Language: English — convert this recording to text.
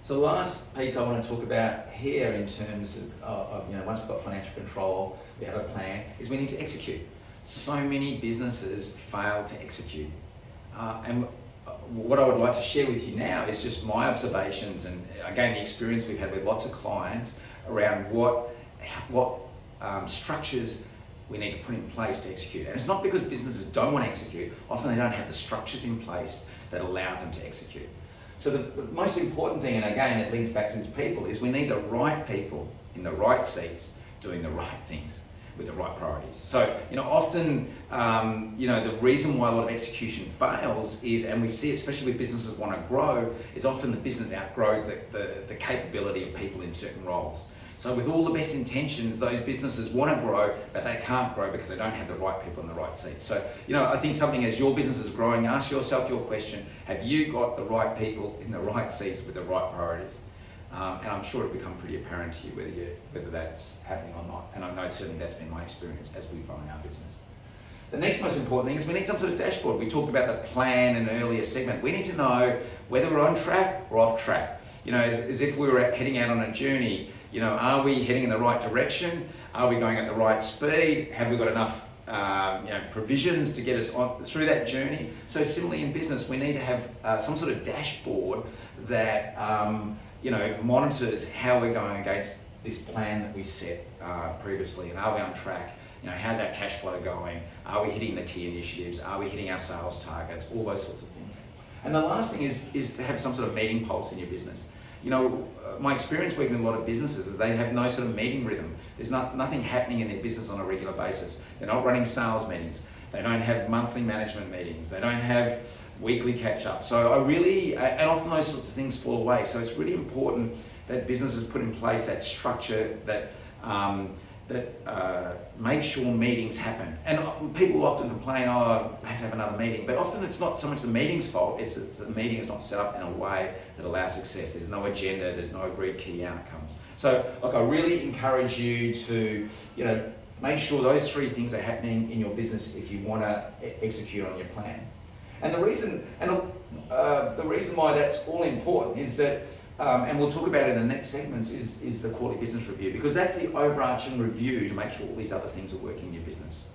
So the last piece I want to talk about here in terms of once we've got financial control, we have a plan, is we need to execute. So many businesses fail to execute. And what I would like to share with you now is just my observations and again the experience we've had with lots of clients around what structures we need to put in place to execute. And it's not because businesses don't want to execute, often they don't have the structures in place that allow them to execute. So the most important thing, and again it links back to these people, is we need the right people in the right seats doing the right things with the right priorities. So, often, the reason why a lot of execution fails is, and we see it especially with businesses want to grow, is often the business outgrows the capability of people in certain roles. So with all the best intentions, those businesses want to grow, but they can't grow because they don't have the right people in the right seats. So, I think something as your business is growing, ask yourself your question, have you got the right people in the right seats with the right priorities? And I'm sure it'll become pretty apparent to you whether that's happening or not. And I know certainly that's been my experience as we've grown our business. The next most important thing is we need some sort of dashboard. We talked about the plan in an earlier segment. We need to know whether we're on track or off track. As if we were heading out on a journey. Are we heading in the right direction? Are we going at the right speed? Have we got enough provisions to get us through that journey? So similarly in business, we need to have some sort of dashboard that monitors how we're going against this plan that we set previously, and are we on track? How's our cash flow going? Are we hitting the key initiatives? Are we hitting our sales targets? All those sorts of things. And the last thing is to have some sort of meeting pulse in your business. My experience working with a lot of businesses is they have no sort of meeting rhythm. There's nothing happening in their business on a regular basis. They're not running sales meetings. They don't have monthly management meetings. They don't have weekly catch-ups. So and often those sorts of things fall away. So it's really important that businesses put in place that structure that make sure meetings happen. And people often complain, I have to have another meeting. But often it's not so much the meeting's fault, it's the meeting is not set up in a way that allows success. There's no agenda, there's no agreed key outcomes. So I really encourage you to, make sure those three things are happening in your business if you want to execute on your plan. And the reason why that's all important is that and we'll talk about it in the next segments, is the quarterly business review, because that's the overarching review to make sure all these other things are working in your business.